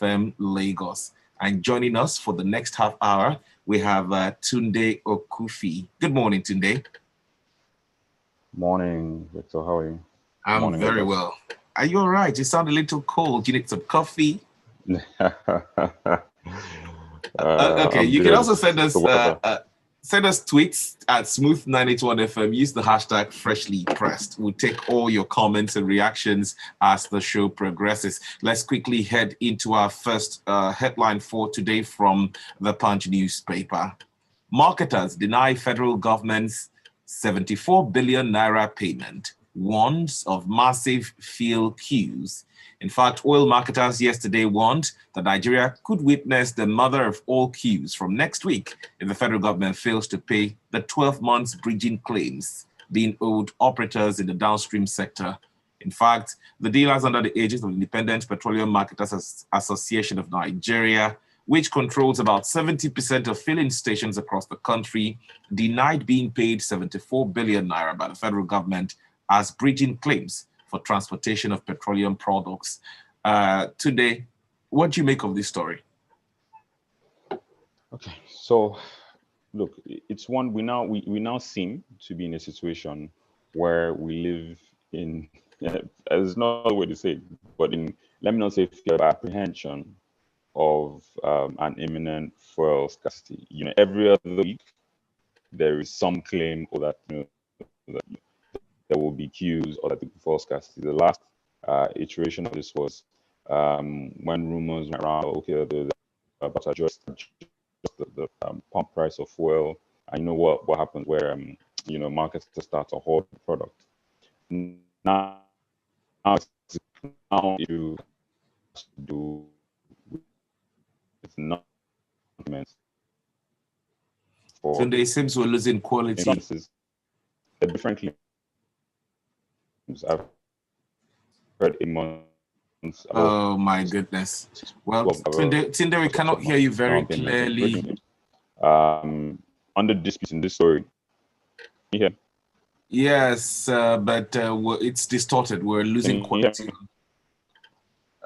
FM Lagos. And joining us for the next half hour, we have Tunde Okufi. Good morning, Tunde. Morning, Victor. How are you? I'm very well. Are you all right? You sound a little cold. You need some coffee? Okay, you can also send us tweets at Smooth981FM. Use the hashtag Freshly Pressed. We'll take all your comments and reactions as the show progresses. Let's quickly head into our first headline for today from the Punch newspaper. Marketers deny federal government's 74 billion naira payment, warns of massive fuel queues. In fact, oil marketers yesterday warned that Nigeria could witness the mother of all queues from next week if the federal government fails to pay the 12 months bridging claims being owed operators in the downstream sector. In fact, the dealers under the aegis of the Independent Petroleum Marketers Association of Nigeria, which controls about 70% of filling stations across the country, denied being paid 74 billion naira by the federal government as bridging claims for transportation of petroleum products. Today, what do you make of this story? Okay, so look, it's one we now seem to be in a situation where we live in. There's no other way to say it, but in, let me not say fear, but apprehension of an imminent fuel scarcity. Every other week there is some claim or that, that there will be queues or that the fuel scarcity. The last iteration of this was when rumors went around, okay, they're about to adjust the pump price of fuel, and you know what happens where markets start to hold the product. Now you do it's not for so it seems we're losing quality. Different claims. I've heard a month. Oh my goodness. Well, Tunde, we cannot hear you very clearly. Under dispute in this story. You hear? Yes, but it's distorted. We're losing quality.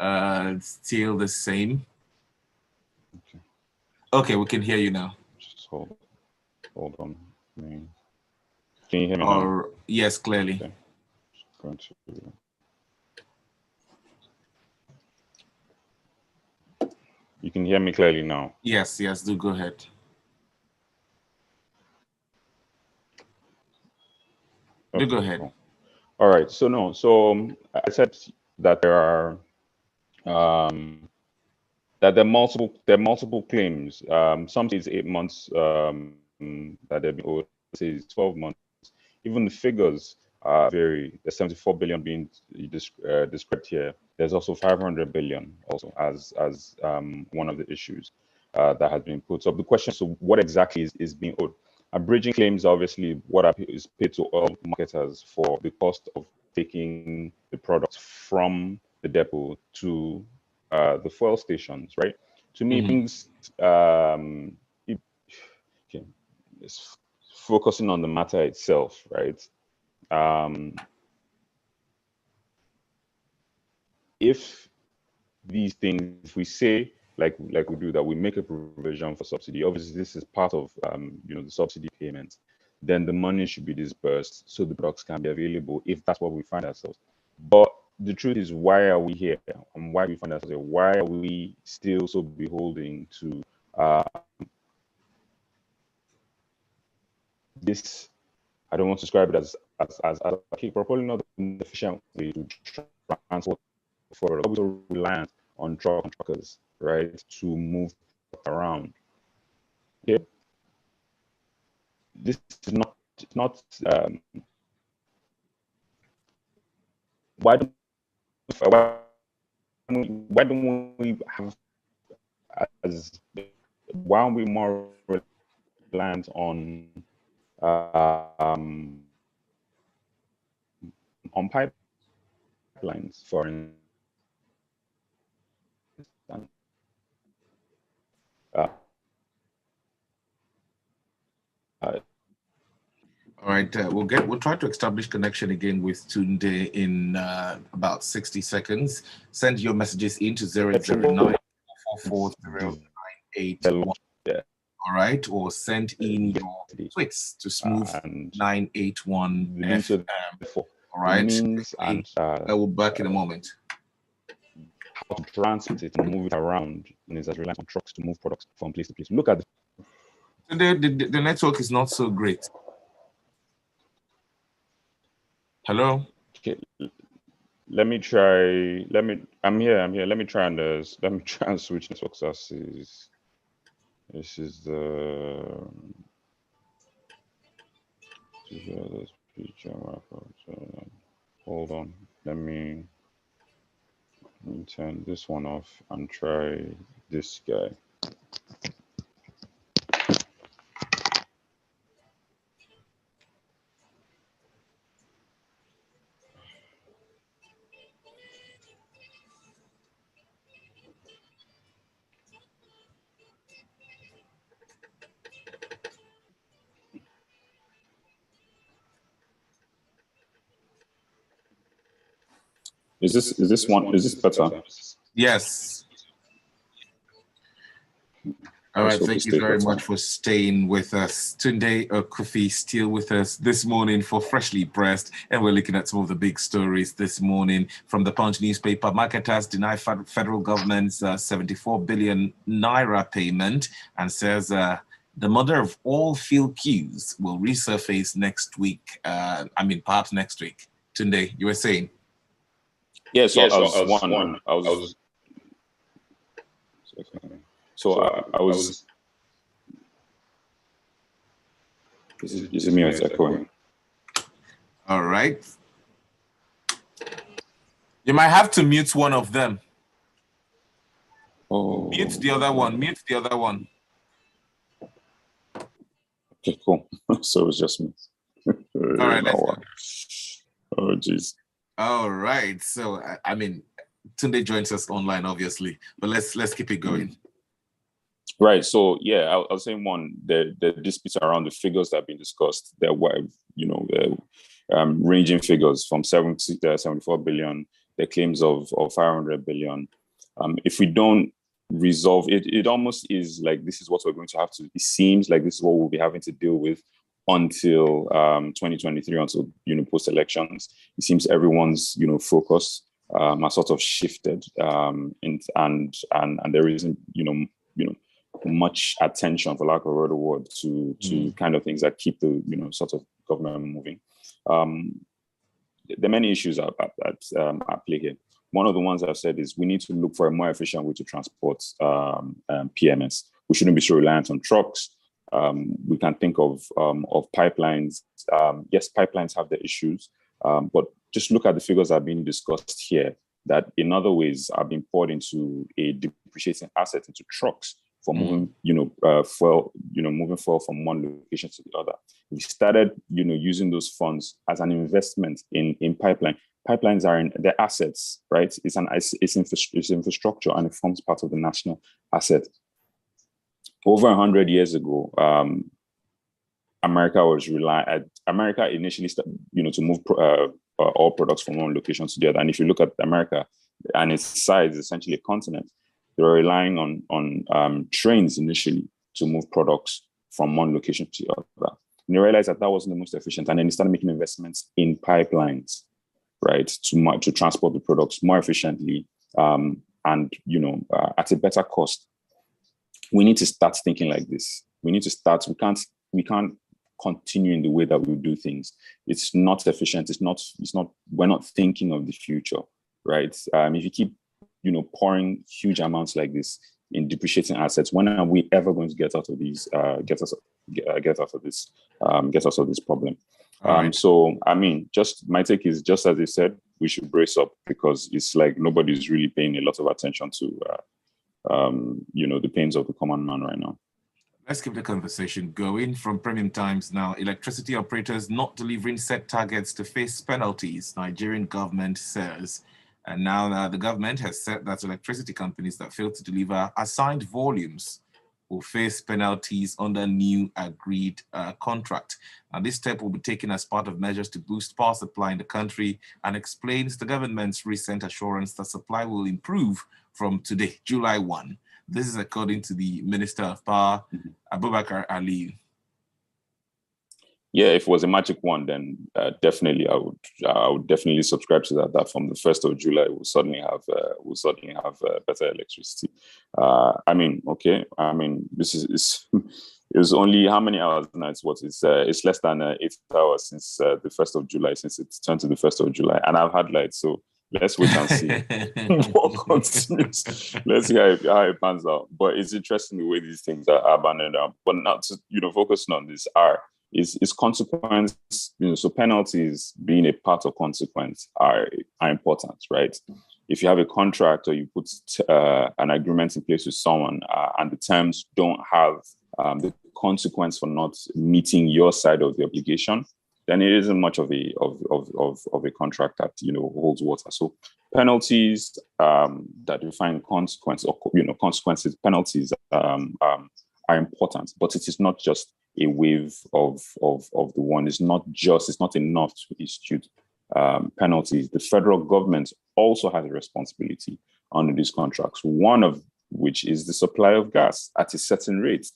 It's still the same. Okay, we can hear you now. Just hold on. Can you hear me now? Yes, clearly. Okay. Just going to... You can hear me clearly now. Yes, do go ahead. Okay, do go ahead. Cool. All right. So I said that there are there are multiple claims. Some say it's 8 months that they've been owed. Say it's 12 months. Even the figures vary. There's 74 billion being described here. There's also 500 billion also as one of the issues that has been put. So the question is, so what exactly is being owed? Bridging claims, obviously, what is paid to oil marketers for the cost of taking the products from the depot to the fuel stations, right? To me, things it's focusing on the matter itself, right? If these things, if we say like we do that, we make a provision for subsidy. Obviously, this is part of the subsidy payments. Then the money should be disbursed so the products can be available if that's what we find ourselves. But the truth is, why are we here? And why do we find ourselves here? Why are we still so beholden to this? I don't want to describe it as probably not the efficient way to transport forward. Also reliant on truckers, right, to move around. Okay, this is not. It's not. Why don't we have why aren't we more reliant on pipelines, for instance? All right, we'll try to establish connection again with Tunde in about 60 seconds. Send your messages into 009. 440-981. All right, or send in your tweets to smooth 981 FM. All right, I will back in a moment. How to transport it and move it around, and is as reliant on trucks to move products from place to place. Look at the network is not so great. Hello. Okay, let me try. I'm here. Let me try and switch networks. This is the. Hold on. Let me turn this one off and try this guy. Is this better? Yes. All right, thank you very much for staying with us. Tunde Okufi still with us this morning for Freshly Pressed, and we're looking at some of the big stories this morning from the Punch newspaper. Marketers deny federal government's 74 billion naira payment and says the mother of all field queues will resurface next week. Perhaps next week. Tunde, you were saying? Yes, I was Is it me or is echoing? All right. You might have to mute one of them. Oh. Mute the other one. Okay, cool. So it's just me. All right, let's go. Oh, jeez. All right. So, Tunde joins us online, obviously, but let's keep it going. Right. So, yeah, I was saying the disputes around the figures that have been discussed. There were, ranging figures from 74 billion, the claims of 500 billion. If we don't resolve it, it almost is like this is what we're going to have to. It seems like this is what we'll be having to deal with until 2023, until post elections. It seems everyone's focus has sort of shifted, and there isn't much attention, for lack of a better word, to kind of things that keep the sort of government moving. There are many issues at play here. One of the ones I've said is we need to look for a more efficient way to transport PMS. We shouldn't be so reliant on trucks. We can think of pipelines. Yes, pipelines have their issues, but just look at the figures that are being discussed here, that in other ways are being poured into a depreciating asset, into trucks for moving, moving forward from one location to the other. We started, using those funds as an investment in pipeline. Pipelines are they're assets, right? It's infrastructure, and it forms part of the national asset. Over 100 years ago, America initially started, to move all products from one location to the other. And if you look at America and its size, essentially a continent, they were relying on trains initially to move products from one location to the other. And they realized that wasn't the most efficient. And then they started making investments in pipelines, right, to transport the products more efficiently and at a better cost. We need to start thinking like this. We need to start. We can't continue in the way that we do things. It's not efficient. We're not thinking of the future, right? If you keep, pouring huge amounts like this in depreciating assets, when are we ever going to get out of these? Get out of this problem? Right. So, just my take is, just as they said, we should brace up, because it's like nobody's really paying a lot of attention to, the pains of the common man right now. Let's keep the conversation going. From Premium Times now, electricity operators not delivering set targets to face penalties, Nigerian government says. And now the government has said that electricity companies that fail to deliver assigned volumes will face penalties under new agreed contract. And this step will be taken as part of measures to boost power supply in the country, and explains the government's recent assurance that supply will improve from today, July 1. This is according to the Minister of Power, Abubakar Ali. Yeah, if it was a magic wand, then definitely I would definitely subscribe to that. That from the 1st of July, we'll suddenly have better electricity. I mean, this is it was only how many hours now? It's less than 8 hours since the 1st of July, since it's turned to the 1st of July, and I've had light. So let's wait and see what continues. Let's see how it pans out. But it's interesting the way these things are abandoned. But not to focusing on this is consequence. So penalties being a part of consequence are important, right? If you have a contract or you put an agreement in place with someone and the terms don't have the consequence for not meeting your side of the obligation, then it isn't much of a contract that holds water. So penalties that define consequence or consequences, penalties are important, but it is not just a wave of the one. It's not enough to institute penalties. The federal government also has a responsibility under these contracts, one of which is the supply of gas at a certain rate.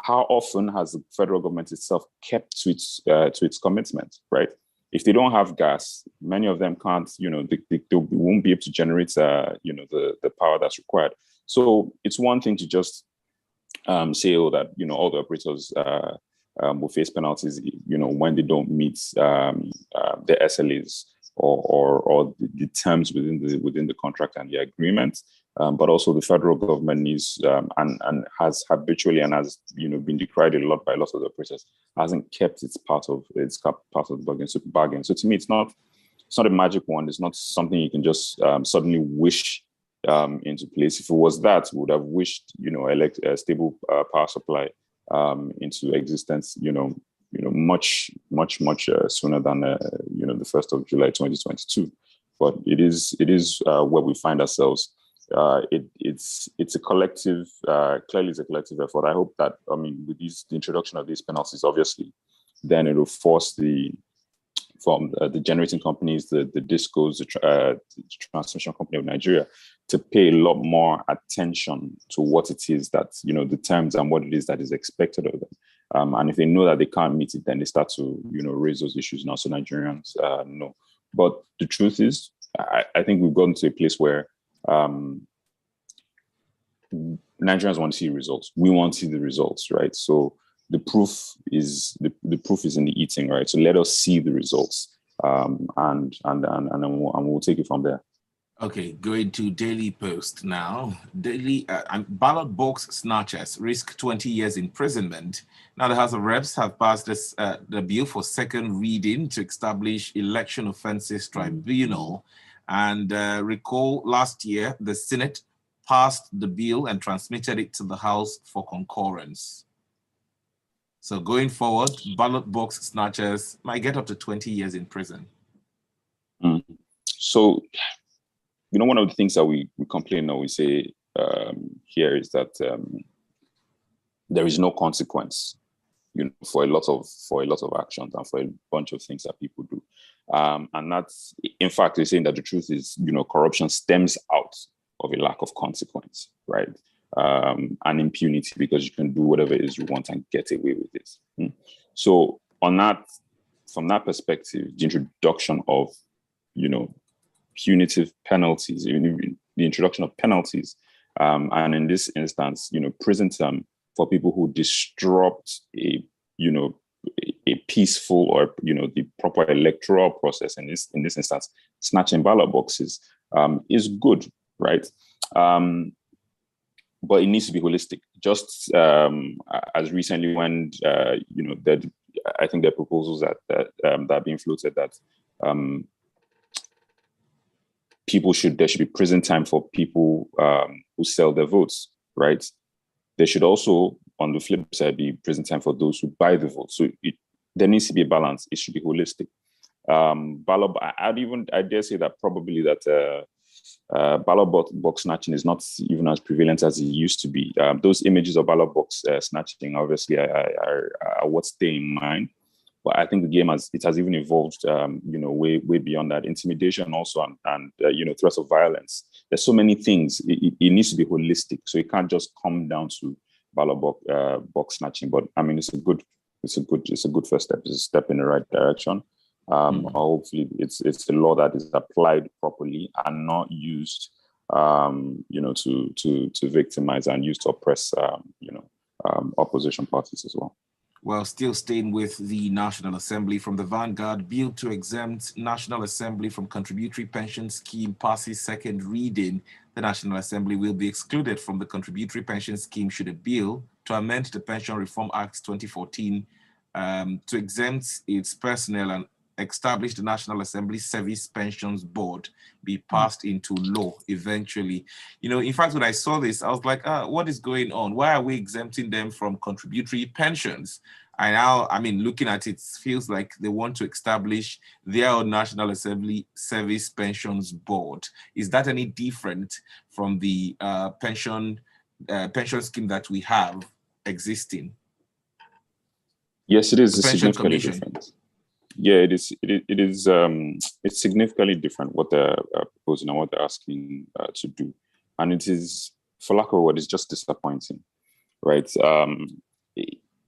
How often has the federal government itself kept to its commitment, right? If they don't have gas, many of them can't, they won't be able to generate, the power that's required. So it's one thing to just say, that, all the operators will face penalties, when they don't meet the SLAs or the terms within the contract and the agreement. But also the federal government needs and has habitually and has been decried a lot by lots of the operators, hasn't kept its part of the bargain. So to me, it's not a magic wand. It's not something you can just suddenly wish into place. If it was that, we would have wished a stable power supply into existence much sooner than the 1st of July 2022. But it is where we find ourselves. It's a collective, clearly it's a collective effort. I hope that, with the introduction of these penalties, obviously, then it will force the generating companies, the DISCOs, the transmission company of Nigeria, to pay a lot more attention to what it is that, the terms and what it is that is expected of them. And if they know that they can't meet it, then they start to, raise those issues now. So Nigerians know. But the truth is, I think we've gotten to a place where Nigerians want to see results. We want to see the results, right? So the proof is the proof is in the eating, right? So let us see the results, and we'll take it from there. Okay, going to Daily Post now. Daily ballot box snatchers risk 20 years imprisonment. Now the House of Reps have passed the bill for second reading to establish Election Offences Tribunal. And recall last year, the Senate passed the bill and transmitted it to the House for concurrence. So going forward, ballot box snatchers might get up to 20 years in prison. So, one of the things that we complain or we say here is that there is no consequence, for a lot of actions and for a bunch of things that people do. And that's, in fact, they're saying that the truth is, corruption stems out of a lack of consequence, right? And impunity, because you can do whatever it is you want and get away with it. So from that perspective, the introduction of, punitive penalties, the introduction of penalties, and in this instance, prison term for people who disrupt a peaceful or the proper electoral process. In this instance, snatching ballot boxes is good, right? But it needs to be holistic. Just as recently when that I think there are proposals that are being floated that there should be prison time for people who sell their votes, right? There should also, on the flip side, be prison time for those who buy the votes. So there needs to be a balance. It should be holistic. I dare say that probably that ballot box snatching is not even as prevalent as it used to be. Those images of ballot box snatching obviously are what stay in mind. But I think the game has even evolved, way beyond that. Intimidation also and threats of violence there's so many things. It needs to be holistic. So it can't just come down to ballot box snatching. But I mean, it's a good first step. It's a step in the right direction. Hopefully it's a law that is applied properly and not used to victimize and used to oppress opposition parties as well. Well, still staying with the National Assembly, from the Vanguard, bill to exempt National Assembly from contributory pension scheme passes second reading. The National Assembly will be excluded from the contributory pension scheme should a bill to amend the Pension Reform Act 2014 to exempt its personnel and establish the National Assembly Service Pensions Board be passed into law eventually. In fact, when I saw this, I was like, what is going on? Why are we exempting them from contributory pensions? And now, looking at it, feels like they want to establish their own National Assembly Service Pensions Board. Is that any different from the pension scheme that we have existing? Yes, it is significantly different. Yeah, it is. It's significantly different what they're proposing and what they're asking to do, and it is, for lack of a word, it's just disappointing, right?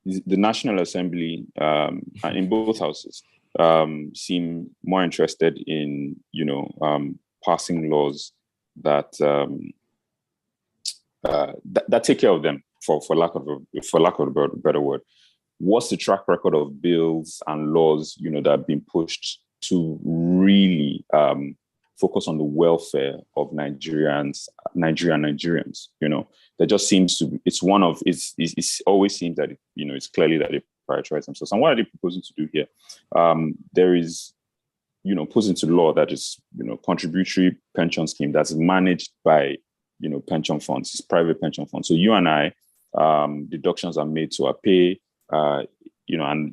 The National Assembly in both houses seem more interested in passing laws that that take care of them, for lack of a better word. What's the track record of bills and laws, that have been pushed to really focus on the welfare of Nigerians? There just seems to be, it always seems that, it's clearly that they prioritize themselves. And what are they proposing to do here? There is, put into law that is, contributory pension scheme that's managed by, pension funds, it's private pension funds. So you and I, deductions are made to our pay. And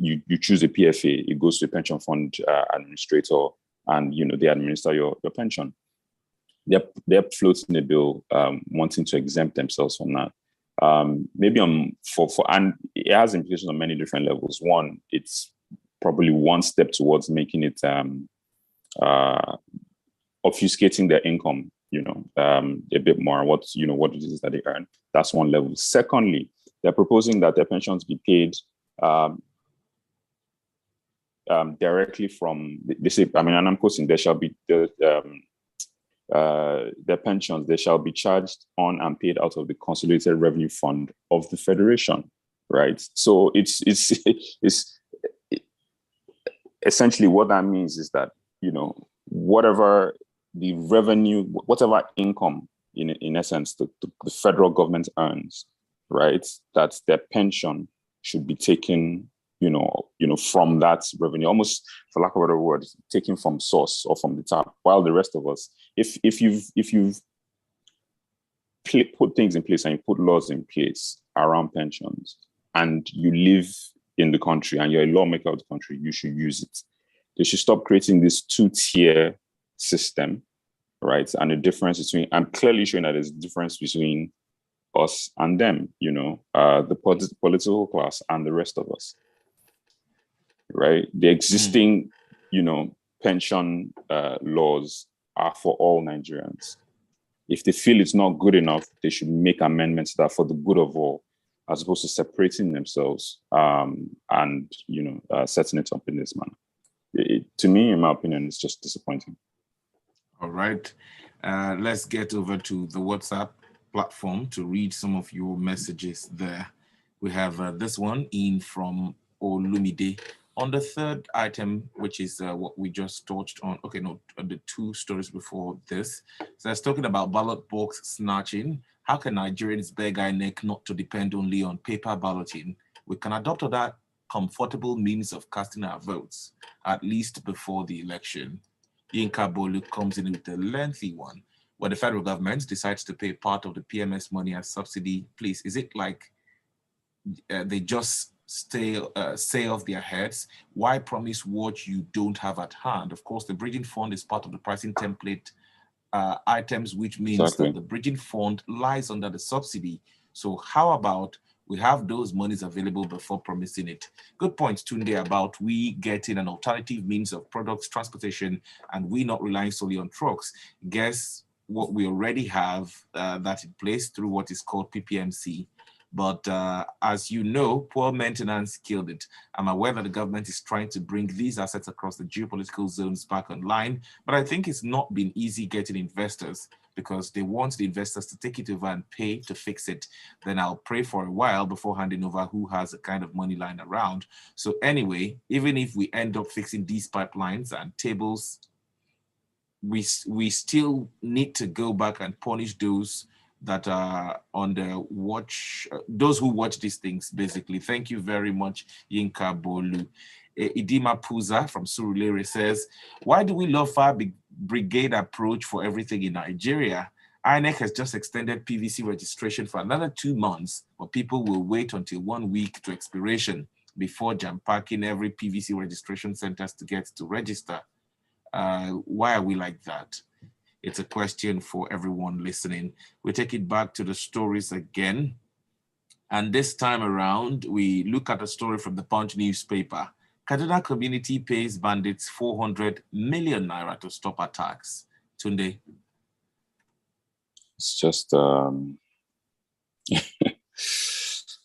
you choose a PFA, it goes to a pension fund administrator, and they administer your pension. They're floating a bill wanting to exempt themselves from that. Maybe and it has implications on many different levels. One, it's probably one step towards making it obfuscating their income, a bit more, what it is that they earn. That's one level. Secondly, they're proposing that their pensions be paid directly from, they say, and I'm quoting, there shall be their pensions, they shall be charged on and paid out of the Consolidated Revenue Fund of the Federation, right? So it's essentially what that means is that, whatever the revenue, whatever income, in essence, the federal government earns, right, that their pension should be taken, from that revenue, almost, for lack of a better word, taken from source or from the tap. While the rest of us, if you've put things in place and you put laws in place around pensions, and you live in the country and you're a lawmaker of the country, you should use it. They should stop creating this two-tier system, right? And the difference between, I'm clearly showing that there's a difference between us and them, the political class and the rest of us, right? The existing, pension laws are for all Nigerians. If they feel it's not good enough, they should make amendments that are for the good of all, as opposed to separating themselves and setting it up in this manner. To me, in my opinion, it's just disappointing. All right. Let's get over to the WhatsApp platform to read some of your messages there. We have this one in from Olumide. On the third item, which is what we just touched on, the two stories before this. So it's talking about ballot box snatching. How can Nigerians beg INEC not to depend only on paper balloting? We can adopt that comfortable means of casting our votes, at least before the election. Yinka Bolu comes in with a lengthy one. When the federal government decides to pay part of the PMS money as subsidy, please, is it like they just say off their heads? Why promise what you don't have at hand? Of course, the bridging fund is part of the pricing template items, which means that the bridging fund lies under the subsidy. So how about we have those monies available before promising it? Good point, Tunde, about we getting an alternative means of products transportation and we not relying solely on trucks. Guess what we already have that in place through what is called PPMC. But as you know, poor maintenance killed it. I'm aware that the government is trying to bring these assets across the geopolitical zones back online, but I think it's not been easy getting investors because they want the investors to take it over and pay to fix it. Then I'll pray for a while before handing over who has a kind of money lying around. So anyway, even if we end up fixing these pipelines and tables, we still need to go back and punish those that are on the watch, those who watch these things, basically. Thank you very much, Yinka Bolu. Idima Puza from Surulere says, why do we love fire brigade approach for everything in Nigeria? INEC has just extended PVC registration for another 2 months, but people will wait until 1 week to expiration before jam-packing every PVC registration centers to get to register. Why are we like that? It's a question for everyone listening. We take it back to the stories again. And this time around, we look at a story from the Punch newspaper. Kaduna community pays bandits 400 million naira to stop attacks. Tunde. It's just,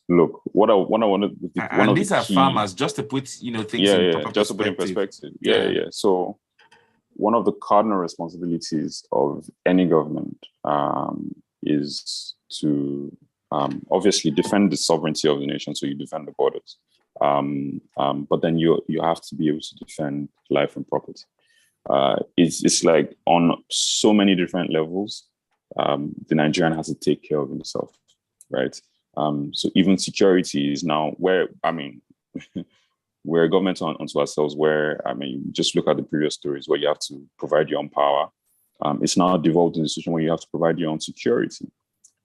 look, what I wanted. And these are farmers, just to put, things in proper just to put in perspective. Yeah. So one of the cardinal responsibilities of any government is to obviously defend the sovereignty of the nation. So you defend the borders, but then you have to be able to defend life and property. It's like on so many different levels. The Nigerian has to take care of himself, right? So even security is now where, we're a government unto ourselves where, just look at the previous stories where you have to provide your own power. It's now devolved in a situation where you have to provide your own security.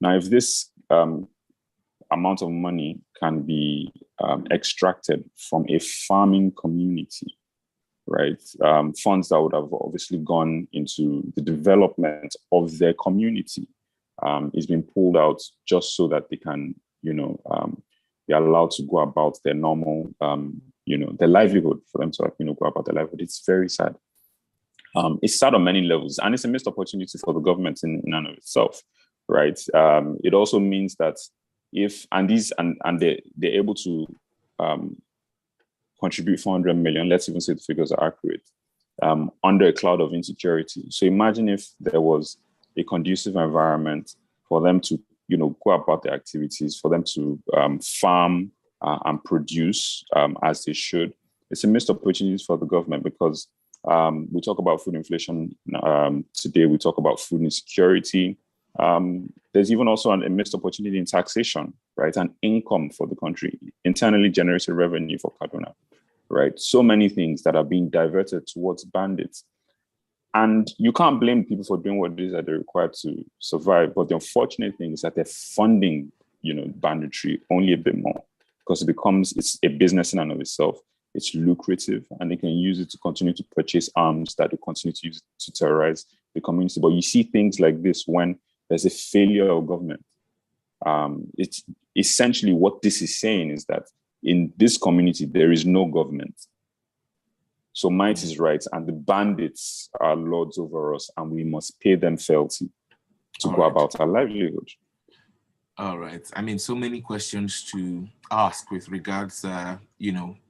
Now, if this amount of money can be extracted from a farming community, right? Funds that would have obviously gone into the development of their community is being pulled out just so that they can, be allowed to go about their normal, their livelihood for them to, go about their livelihood. It's very sad. It's sad on many levels, and it's a missed opportunity for the government in and of itself, right? It also means that if, they're able to contribute 400 million, let's even say the figures are accurate, under a cloud of insecurity. So imagine if there was a conducive environment for them to, go about their activities, for them to farm and produce as they should. It's a missed opportunity for the government because we talk about food inflation today, we talk about food insecurity. There's even also a missed opportunity in taxation, right? And income for the country, internally generated revenue for Kaduna, right? So many things that are being diverted towards bandits. And you can't blame people for doing what it is that they're required to survive. But the unfortunate thing is that they're funding, banditry only a bit more because it's a business in and of itself. It's lucrative and they can use it to continue to purchase arms that they continue to use to terrorize the community. But you see things like this when there's a failure of government. It's essentially what this is saying is that in this community, there is no government. So might is right, and the bandits are lords over us, and we must pay them fealty to go about our livelihood. All right. So many questions to ask with regards,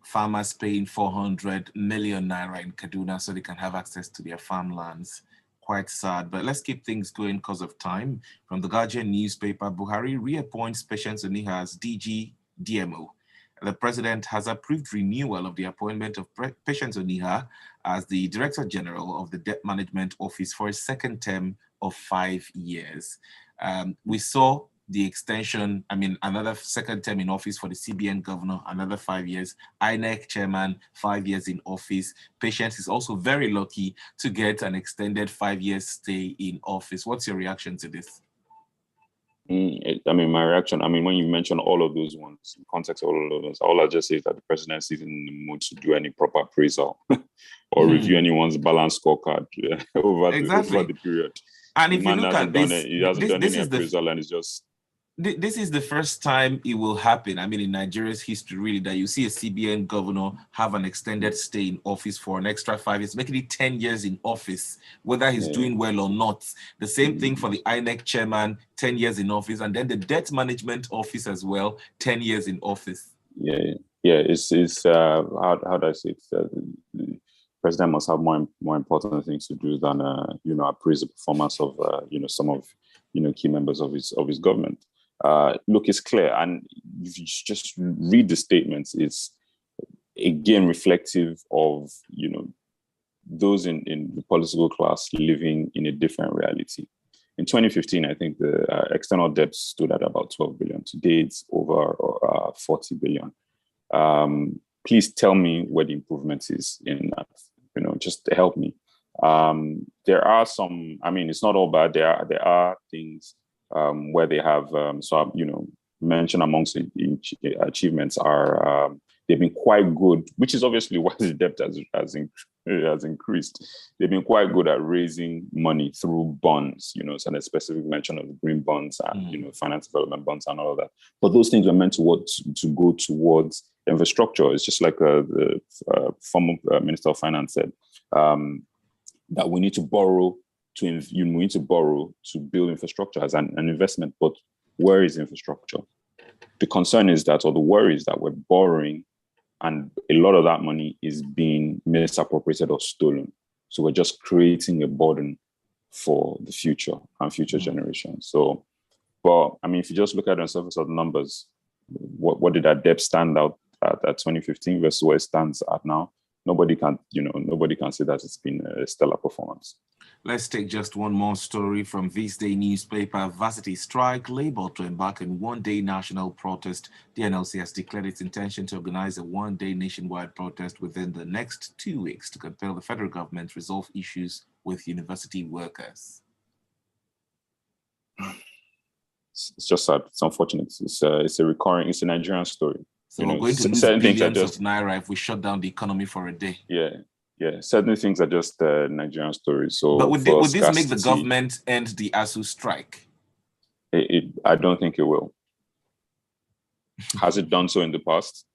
farmers paying 400 million naira in Kaduna so they can have access to their farmlands. Quite sad, but let's keep things going because of time. From the Guardian newspaper, Buhari reappoints Patience Oniha as DG DMO. The president has approved renewal of the appointment of Patience Oniha as the Director General of the Debt Management Office for a second term of 5 years. We saw the extension, another second term in office for the CBN governor, another 5 years. INEC chairman, 5 years in office. Patience is also very lucky to get an extended 5 years stay in office. What's your reaction to this? My reaction, when you mention all of those ones, in context of all of those, all I just say is that the presidency isn't in the mood to do any proper appraisal or review anyone's balance scorecard over the period. And if you look at this, he hasn't done any appraisal and it's just This is the first time it will happen. I mean, in Nigeria's history, really, that you see a CBN governor have an extended stay in office for an extra 5 years, making it 10 years in office, whether he's doing well or not. The same thing for the INEC chairman, 10 years in office, and then the debt management office as well, 10 years in office. Yeah. It's how do I say it? The president must have more important things to do than appraise the performance of some of key members of his government. Look, it's clear, and if you just read the statements, it's again reflective of those in the political class living in a different reality. In 2015, I think the external debt stood at about 12 billion. Today, it's over 40 billion. Please tell me where the improvement is in that. Just to help me. There are some. I mean, it's not all bad. There are things where they have. Mentioned amongst the achievements are they've been quite good, which is obviously why the debt has increased. They've been quite good at raising money through bonds, so a specific mention of green bonds and, finance development bonds and all of that. But those things are meant to go towards infrastructure. It's just like the former Minister of Finance said, that we need to borrow to build infrastructure as an investment. But where is infrastructure? The concern is that, or the worry is that we're borrowing and a lot of that money is being misappropriated or stolen. So we're just creating a burden for the future and future generations. So, but I mean, if you just look at the surface of the numbers, what did that debt stand out at 2015 versus where it stands at now? Nobody can say that it's been a stellar performance. Let's take just one more story from this day newspaper. Varsity strike, Labour to embark on one-day national protest. The NLC has declared its intention to organize a one-day nationwide protest within the next 2 weeks to compel the federal government to resolve issues with university workers. It's just sad. It's unfortunate. It's a Nigerian story. So we're going to lose billions of naira if we shut down the economy for a day. Yeah, certain things are just Nigerian stories. So, but would this make the government end the ASU strike? I don't think it will. Has it done so in the past?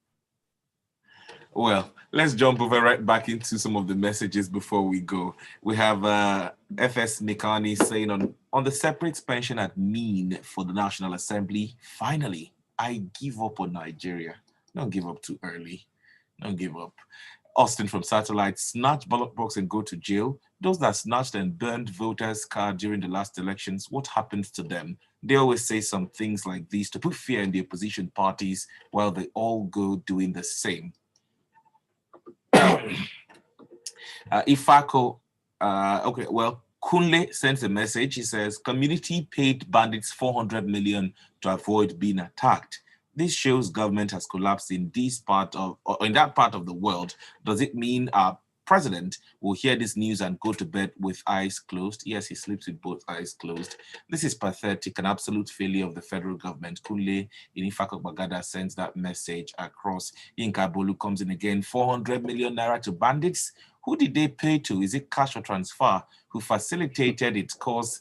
Well, let's jump over right back into some of the messages before we go. We have FS Mikani saying on the separate pension admin for the National Assembly, finally, I give up on Nigeria. Don't give up too early. Don't give up. Austin from Satellite, snatch ballot box and go to jail. Those that snatched and burned voters' card during the last elections, what happens to them? They always say some things like these to put fear in the opposition parties while they all go doing the same. Ifako, Kunle sends a message. He says, community paid bandits 400 million to avoid being attacked. This shows government has collapsed in that part of the world. Does it mean our president will hear this news and go to bed with eyes closed? Yes, he sleeps with both eyes closed. This is pathetic, an absolute failure of the federal government. Kunle Inifako Bagada sends that message across. Inka Bolu comes in again, 400 million naira to bandits. Who did they pay to? Is it cash or transfer? Who facilitated it? Because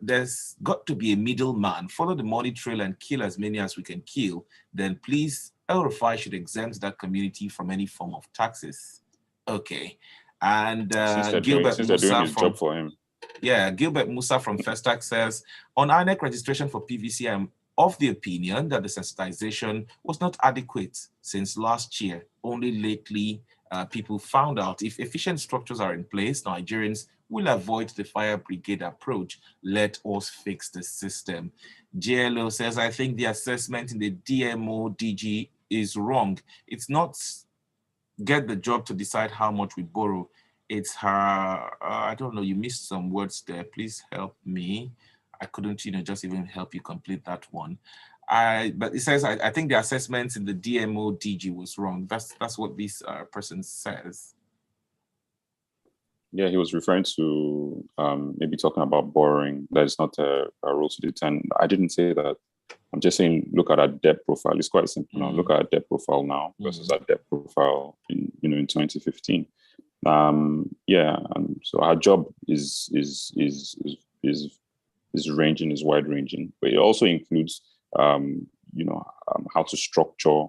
there's got to be a middleman. Follow the money trail and kill as many as we can kill. Then please, El Rufai should exempt that community from any form of taxes. Okay. And Gilbert Musa job for him. Yeah, Gilbert Musa from Festac says, on INEC registration for PVC, I'm of the opinion that the sensitization was not adequate since last year. Only lately, people found out if efficient structures are in place, Nigerians will avoid the fire brigade approach. Let us fix the system. JLO says, I think the assessment in the DMO DG is wrong. It's not get the job to decide how much we borrow. It's her, I don't know, you missed some words there. Please help me. I couldn't, just even help you complete that one. But it says, I think the assessment in the DMO DG was wrong. That's what this person says. Yeah, he was referring to maybe talking about borrowing. That is not a rule to determine. I didn't say that. I'm just saying, look at our debt profile. It's quite simple now. Look at our debt profile now versus our debt profile in 2015. And so our job is ranging, is wide ranging, but it also includes, how to structure,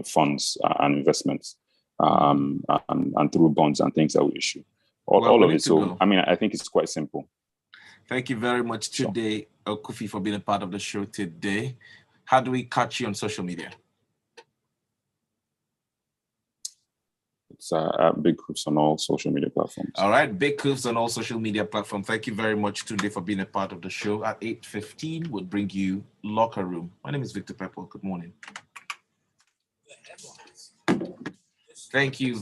funds and investments, and through bonds and things that we issue. All of it. So, I think it's quite simple. Thank you very much today, Kofi, for being a part of the show today. How do we catch you on social media? It's at Big Koofs on all social media platforms. All right, Big Koofs on all social media platforms. Thank you very much today for being a part of the show. At 8:15, we'll bring you Locker Room. My name is Victor Pepper. Good morning. Thank you.